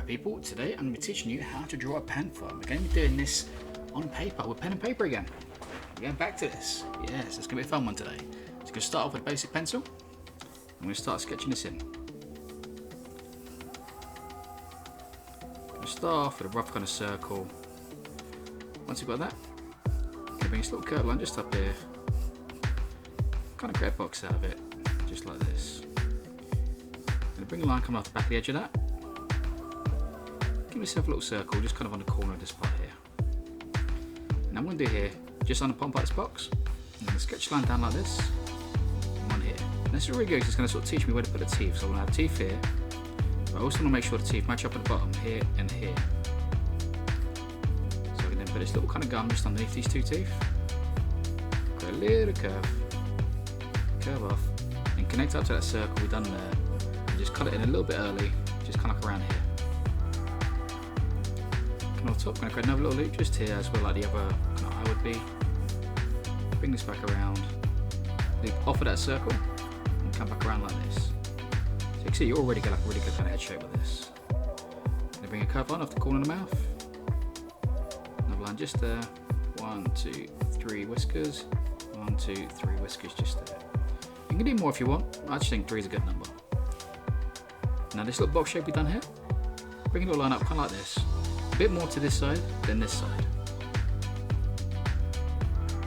Alright people, today I'm going to be teaching you how to draw a panther. We're going to be doing this on paper, with pen and paper again. We're going back to this. Yes, it's going to be a fun one today. So we're going to start off with a basic pencil. I'm going to start sketching this in. I'm going to start off with a rough kind of circle. Once you've got that, I'm going to bring this little curved line just up here. Kind of create a box out of it, just like this. I'm going to bring a line coming off the back of the edge of that. Give yourself a little circle, just kind of on the corner of this part here. And I'm going to do here, just on the bottom part of this box, I'm going to sketch a line down like this, and one here. And this is really good because it's going to sort of teach me where to put the teeth. So I'm going to have teeth here, but I also want to make sure the teeth match up at the bottom, here and here. So I can then put this little kind of gum just underneath these two teeth. Got a little curve off, and connect up to that circle we've done there. And just cut it in a little bit early, just kind of like around here. On top, I'm going to create another little loop just here as well, like the other kind of eye would be. Bring this back around, loop off of that circle, and come back around like this. So you can see you already get like a really good kind of head shape with this. I'm going to bring a curve line off the corner of the mouth. Another line just there. 1, 2, 3 whiskers. 1, 2, 3 whiskers just there. You can do more if you want. I just think 3 is a good number. Now this little box shape we've done here, bring a little line up kind of like this. A bit more to this side than this side.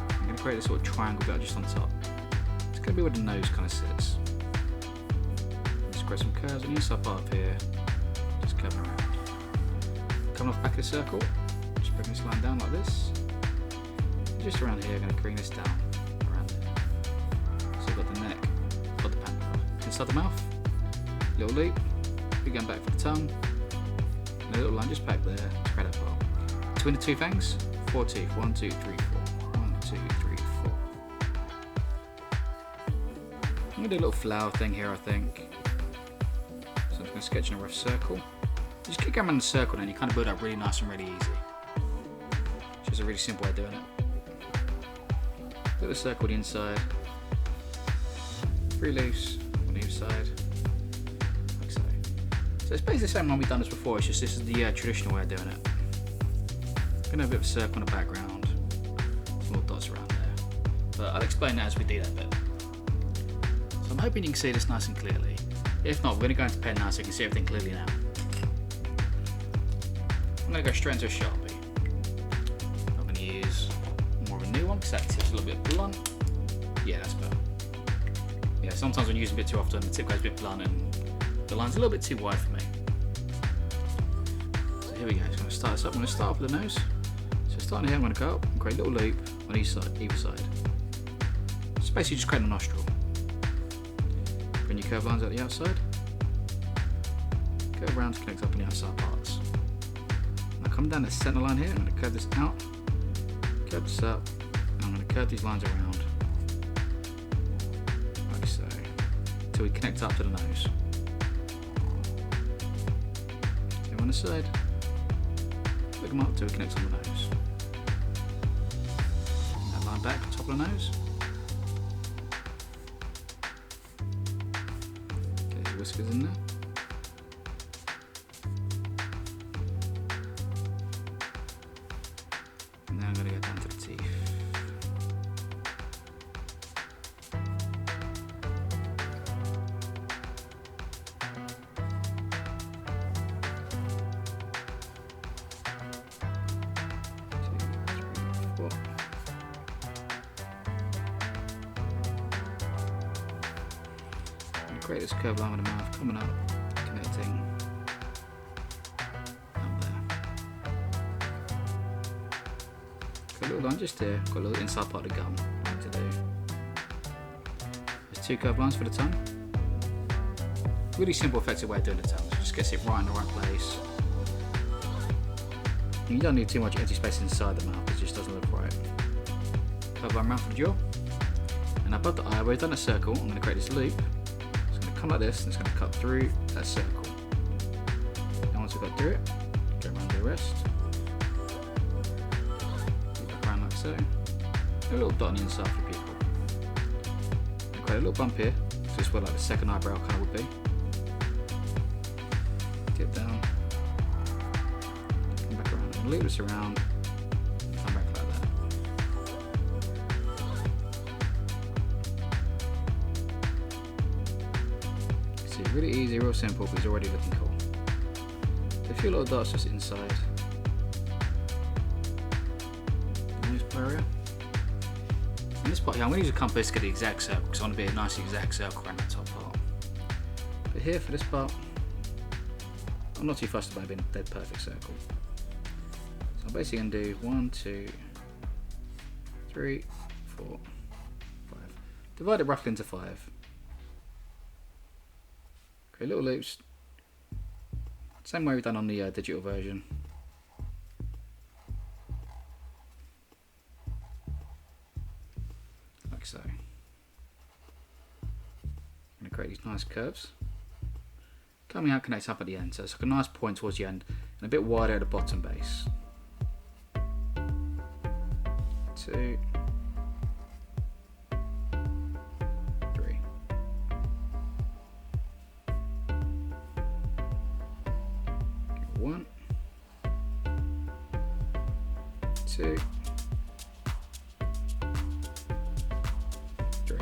I'm going to create a sort of triangle bit just on top. It's going to be where the nose kind of sits. Just create some curves on the inside part up here. Just curve around. Coming off the back of the circle, just bring this line down like this. And just around here, I'm going to bring this down around there. So we've got the neck of the panther. Inside the mouth, little loop. We're going back for the tongue. And a little line just back there to create that part. Between the two fangs, 4 teeth. 1, 2, 3, 4. 1, 2, 3, 4. I'm going to do a little flower thing here, I think. So I'm just going to sketch in a rough circle. Just keep going around the circle and you kind of build up really nice and really easy. It's just a really simple way of doing it. Little circle on the inside. 3 loose on either side. So it's basically the same one we've done this before, it's just this is the traditional way of doing it. I'm going to have a bit of a circle in the background, some little dots around there. But I'll explain that as we do that bit. So I'm hoping you can see this nice and clearly. If not, we're going to go into pen now so you can see everything clearly now. I'm going to go straight into a Sharpie. I'm going to use more of a new one because that tip's a little bit blunt. Yeah, that's better. Yeah, sometimes when you use it a bit too often, the tip goes a bit blunt and the line's a little bit too wide for me. So here we go, so I'm going to start this up. I'm going to start off with the nose. So starting here, I'm going to go up and create a little loop on either side. So basically just create a nostril. Bring your curved lines out the outside. Curve around to connect up on the outside parts. Now coming down the centre line here, I'm going to curve this out, curve this up, and I'm going to curve these lines around. Like so. Until we connect up to the nose. On the side, flick them up till it connects on the nose. That line back on top of the nose. Get his whiskers in there. And then I'm going to go down to the teeth. Create this curved line with the mouth coming up, connecting up there. Got a little line just here, got a little inside part of the gum I like to do. There's 2 curved lines for the tongue. Really simple, effective way of doing the tongue, so just gets it right in the right place. And you don't need too much empty space inside the mouth, it just doesn't look right. Curved line around for the jaw. And above the eye, where we've done a circle, I'm going to create this loop. Come like this, and it's going to cut through that circle. And once we've got through it, go around the rest. Back around like so. A little dot on the inside for people. And create a little bump here, so it's where like the second eyebrow kind of would be. Get down, loop this around, come back like that. See, really easy, real simple, but it's already looking cool. So a few little dots just inside. Nose area. And this part here, I'm going to use a compass to get the exact circle because I want to be a nice exact circle around that top part. But here for this part, I'm not too fussed about being a dead perfect circle. So I'm basically going to do 1, 2, 3, 4, 5. Divide it roughly into 5. Create little loops. Same way we've done on the digital version. Like so. I'm going to create these nice curves. Coming out connects up at the end, so it's like a nice point towards the end and a bit wider at the bottom base. 2, 3. 1, 2, 3.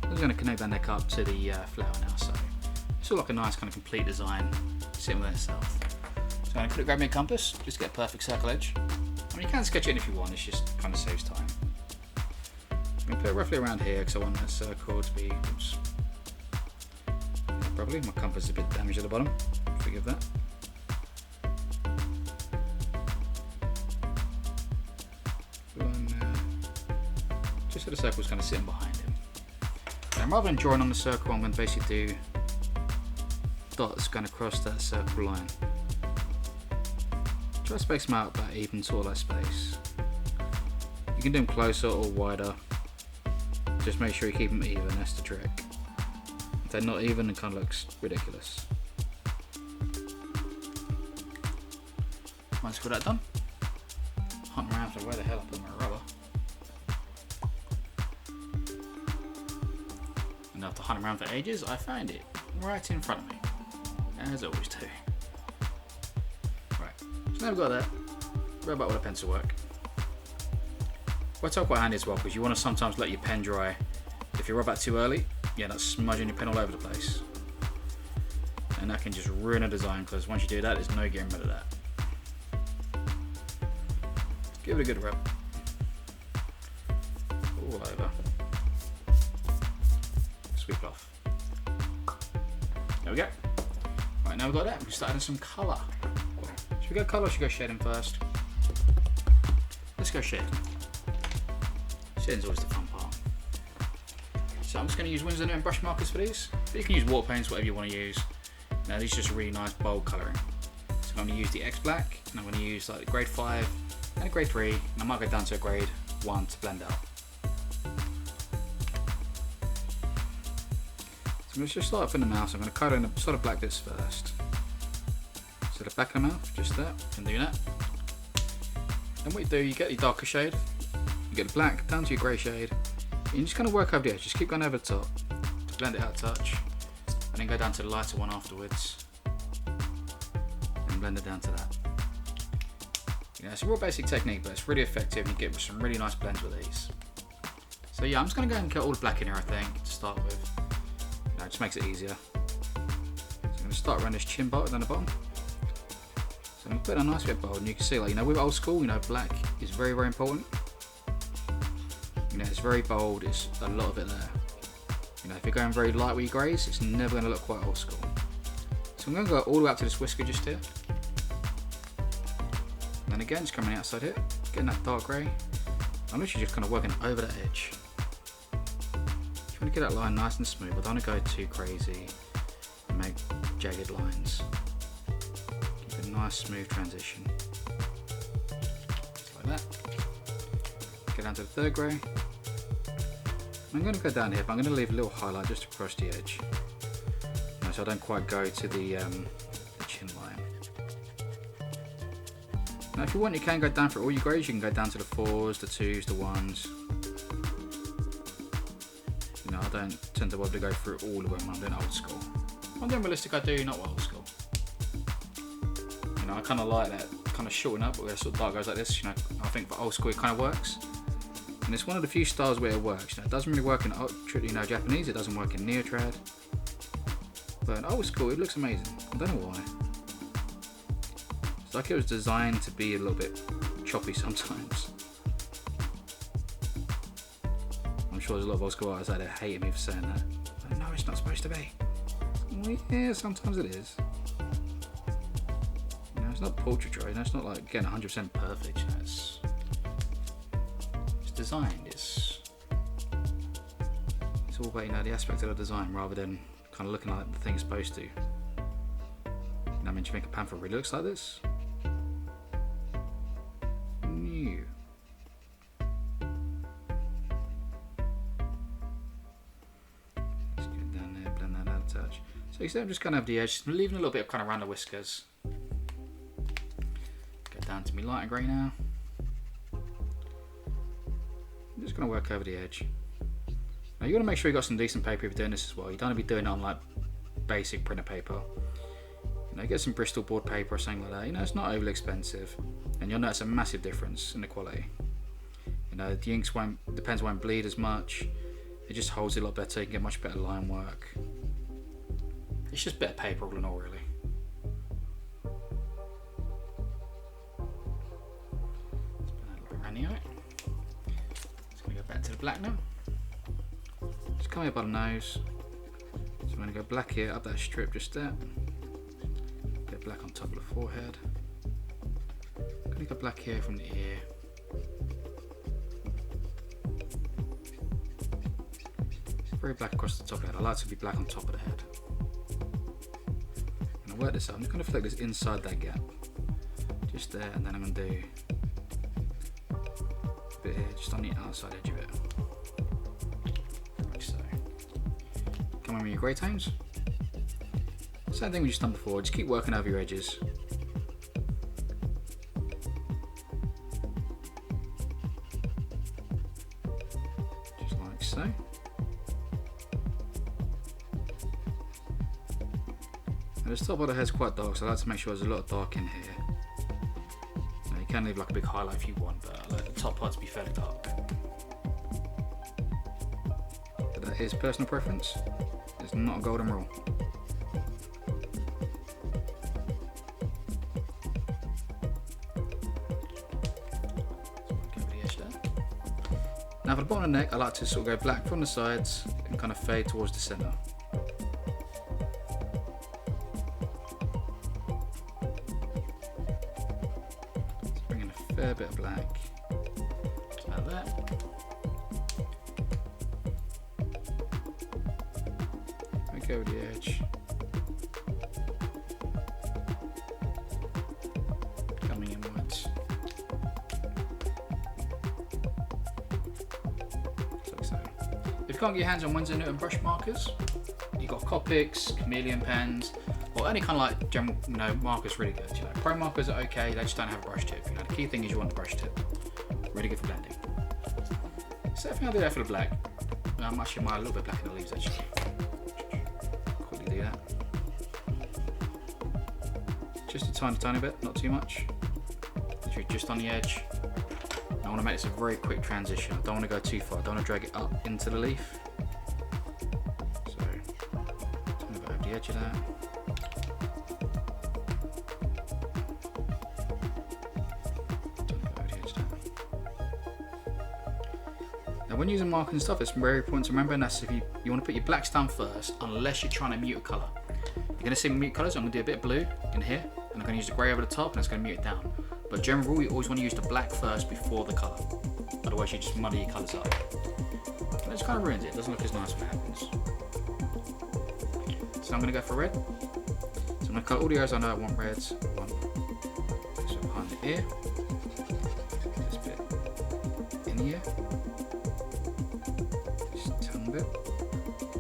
I'm going to connect that neck up to the flower now, so it's all like a nice kind of complete design sitting within itself. So I'm going to grab me a compass, just get a perfect circle edge. I mean, you can sketch it in if you want, it just kind of saves time. I'm going to put it roughly around here because I want that circle to be, oops, probably my compass is a bit damaged at the bottom, forgive that. Just so the circle's kind of sitting behind him. And rather than drawing on the circle, I'm going to basically do dots going across that circle line. Try to space them out about even sort of like space. You can do them closer or wider. Just make sure you keep them even, that's the trick. If they're not even, it kind of looks ridiculous. Once I've got that done, hunt around for where the hell I put my rubber. And after hunting around for ages, I found it right in front of me, as I always do. Right, so now we've got that, rub out with a pencil work. Works out quite handy as well because you want to sometimes let your pen dry. If you rub out too early, you end up smudging your pen all over the place. And that can just ruin a design because once you do that, there's no getting rid of that. Give it a good rub. All over. Sweep off. There we go. Right, now we've got that, we can start adding some colour. Should we go colour or should we go shading first? Let's go shade. Shading's always the fun part. So I'm just going to use Winsor and brush markers for these. But you can use water paints, whatever you want to use. Now these are just really nice bold colouring. So I'm going to use the X black, and I'm going to use like the grade 5 and a grade 3, and I might go down to a grade 1 to blend out. So I'm going to just start off in the mouth, so I'm going to colour in the sort of black bits first. So the back of the mouth, just that, you can do that. Then what you do, you get your darker shade, you get the black down to your grey shade, and you just kind of work over the edge, just keep going over the top to blend it out a touch, and then go down to the lighter one afterwards, and blend it down to that. You know, it's a real basic technique, but it's really effective, and you get some really nice blends with these. So yeah, I'm just going to go ahead and get all the black in here, I think, to start with. You know, it just makes it easier. So I'm going to start around this chin part down the bottom. So I'm going to put a nice bit bold, and you can see, like, you know, with old school, you know, black is very, very important. You know, it's very bold, it's a lot of it there. You know, if you're going very light with your greys, it's never going to look quite old school. So I'm going to go all the way up to this whisker just here. And then again, just coming outside here, getting that dark grey. I'm literally just kind of working over that edge. Trying to get that line nice and smooth. I don't want to go too crazy and make jagged lines. Keep a nice smooth transition. Just like that. Get down to the third grey. I'm going to go down here, but I'm going to leave a little highlight just across the edge. You know, so I don't quite go to the chin line. Now if you want, you can go down for all your greys. You can go down to the 4s, the 2s, the 1s. You know, I don't tend to bother to go through all of them when I'm doing old school. When I'm doing realistic, I do, not old school. You know, know, I kind of like that, kind of shorten up, where sort of dark goes like this. You know, I think for old school it kind of works, and it's one of the few styles where it works. You know, it doesn't really work in Japanese. It doesn't work in neotrad, but in old school it looks amazing. I don't know why. It's like it was designed to be a little bit choppy sometimes. I'm sure there's a lot of old school artists out there hating me for saying that. But no, it's not supposed to be. Well, yeah, sometimes it is. You know, it's not portraiture. You know, it's not like again 100% perfect. You know, it's designed. It's all about, you know, the aspect of the design rather than kind of looking like the thing it's supposed to. You know, I mean, do you think a panther really looks like this? New. Let's get down there, blend that out a touch. So you see, I'm just going to have the edge, leaving a little bit of kind of around the whiskers. Get down to me lighter grey now. I'm just going to work over the edge. Now you want to make sure you got some decent paper if you're doing this as well. You don't want to be doing it on like basic printer paper. You know, get some Bristol board paper or something like that. You know, it's not overly expensive, and you'll notice a massive difference in the quality. You know, the inks won't bleed as much. It just holds it a lot better. You can get much better line work. It's just better paper all in all, really. Let's put that a little bit around the eye. Just gonna go back to the black now. Just come here by the nose. So I'm gonna go black here, up that strip just there. Get black on top of the forehead. I'm gonna go black here from the ear. Very black across the top of the head. I like to be black on top of the head. I'm gonna work this out. I'm just gonna flick this inside that gap, just there, and then I'm gonna do a bit here, just on the outside edge of it, like so. Come on with your grey tones. Same thing we just done before. Just keep working over your edges. Just like so. The top of the head's quite dark, so I like to make sure there's a lot of dark in here. Now, you can leave like a big highlight if you want, but I like the top part to be fairly dark. But that is personal preference. It's not a golden rule. Over the edge there. Now for the bottom of the neck, I like to sort of go black from the sides and kind of fade towards the centre. A bit of black, like that. I go over the edge. Coming inwards. Like so. If you can't get your hands on Winsor & Newton brush markers, you've got Copics, chameleon pens, or any kind of like general, you know, markers really good. You know, pro markers are okay, they just don't have a brush tip. You know, the key thing is you want the brush tip. Really good for blending. So I think I'll do that for the black. I'm actually a little bit black in the leaves actually. Quickly do that. Just a tiny bit, not too much. Literally just on the edge. I want to make this a very quick transition. I don't want to go too far. I don't want to drag it up into the leaf. So, just going to go over the edge of that. Now when using markers and stuff, it's very important to remember, and that's if you want to put your blacks down first, unless you're trying to mute a colour. You're going to see mute colours, I'm going to do a bit of blue in here, and I'm going to use the grey over the top, and it's going to mute it down. But general rule, you always want to use the black first before the colour. Otherwise you just muddy your colours up. And it just kind of ruins it, it doesn't look as nice when it happens. So I'm going to go for red. So I'm going to cut all the areas I know I want reds. One. So behind the ear. This bit in the ear. Bit.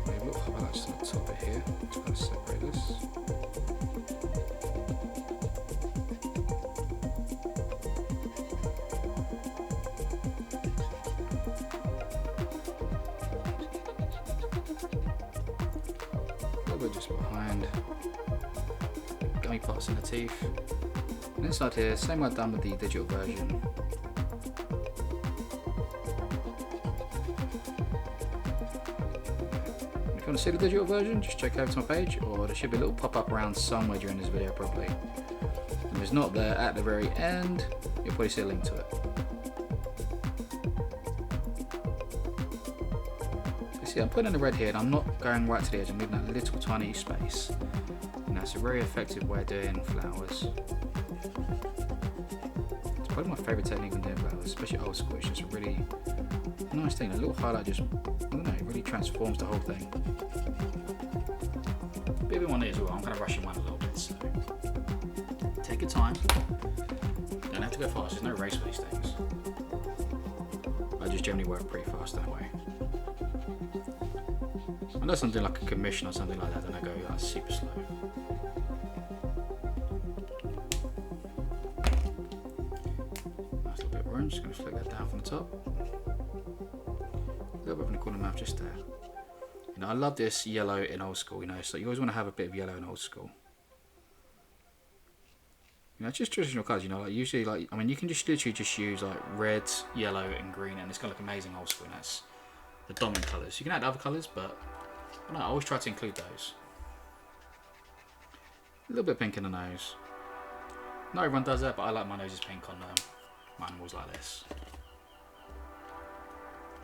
Maybe a little highlight just on the top of here to kind of separate this. A little bit just behind gummy parts in the teeth. And inside here, same way I've done with the digital version. If you want to see the digital version, just check over to my page, or there should be a little pop-up around somewhere during this video probably. And if it's not there at the very end, you'll probably see a link to it. So see, I'm putting in the red here, and I'm not going right to the edge, I'm leaving that little tiny space. And that's a very effective way of doing flowers. It's probably my favourite technique when doing flowers, especially old school. It's just a really nice thing. A little highlight just, I don't know, it really transforms the whole thing. Bit of one here as well. I'm kind of rushing one a little bit, so take your time. Don't have to go fast. There's no race for these things. I just generally work pretty fast that way. Unless I'm doing like a commission or something like that, then I go like super slow. Nice little bit of orange. Just going to flick that down from the top. A little bit from the corner of the mouth just there. You know, I love this yellow in old school, you know, so you always want to have a bit of yellow in old school. You know, it's just traditional colours, you know, like usually, like, I mean, you can just literally just use like red, yellow and green, and it's going to look amazing old school, and that's the dominant colours. You can add other colours, but I always try to include those. A little bit pink in the nose. Not everyone does that, but I like my noses pink on my animals like this.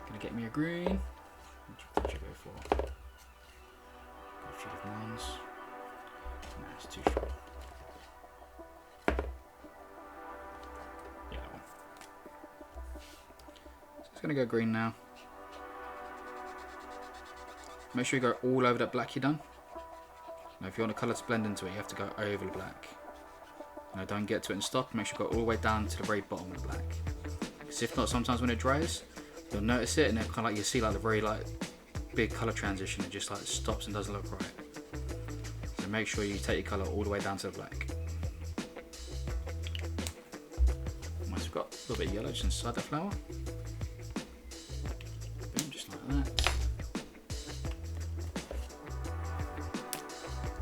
Gonna get me a green. What should I go for? Got a few different ones. No, it's too short. Yeah, that one. So it's gonna go green now. Make sure you go all over that black you've done. Now, if you want the colour to blend into it, you have to go over the black. Now, don't get to it and stop. Make sure you go all the way down to the very bottom of the black. Because if not, sometimes when it dries, you'll notice it, and then kind of like you see like the very like big colour transition. It just like stops and doesn't look right. So make sure you take your colour all the way down to the black. Once we've got a little bit of yellow just inside the flower. Boom, just like that.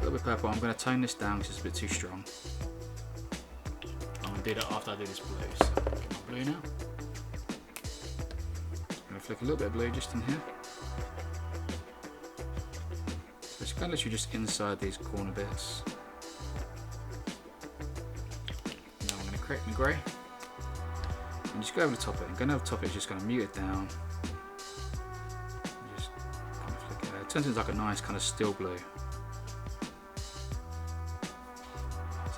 A little bit purple. I'm going to tone this down because it's a bit too strong. I'm going to do that after I do this blue. So I'll get my blue now. I'm going to flick a little bit of blue just in here. So it's kind of literally just inside these corner bits. Now I'm going to create my grey. And just go over the top of it. And going over the top of it is just going to mute it down. And just kind of flick it out. It turns into like a nice kind of steel blue.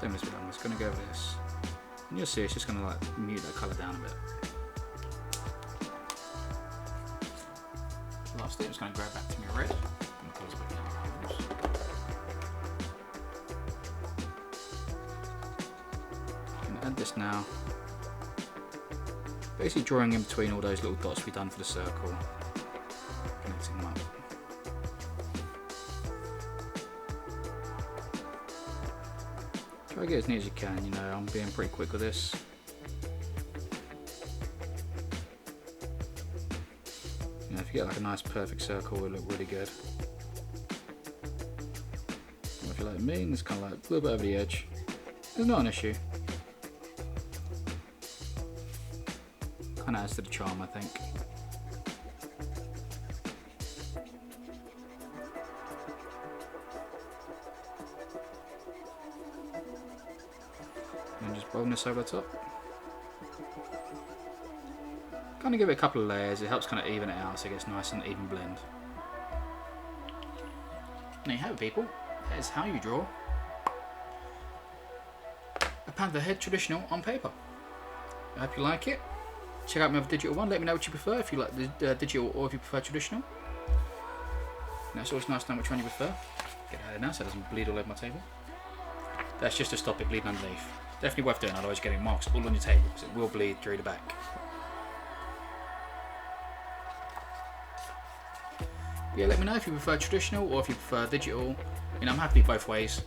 Same as I'm just going to go over this, and you'll see it's just going to like mute that colour down a bit. Lastly, I'm just going to grab back to my red. I'm going to add this now. Basically drawing in between all those little dots we've done for the circle, connecting them up. Try to get as near as you can, you know, I'm being pretty quick with this. You know, if you get like a nice perfect circle, it'll look really good. And if you're like me, and it's kind of like a little bit over the edge, it's not an issue. Kind of adds to the charm, I think. And just roll this over the top. Kind of give it a couple of layers, it helps kind of even it out so it gets nice and even blend. There you have it, people. That is how you draw a panther head traditional on paper. I hope you like it. Check out my other digital one, let me know what you prefer, if you like the digital or if you prefer traditional. Now it's always nice to know which one you prefer. Get out of there now so it doesn't bleed all over my table. That's just to stop it bleeding underneath. Definitely worth doing, otherwise you're getting marks all on your table because it will bleed through the back. Yeah, let me know if you prefer traditional or if you prefer digital. You know, I'm happy both ways.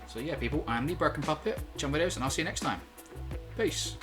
So yeah, people, I'm the Broken Puppet. Jump videos, and I'll see you next time. Peace.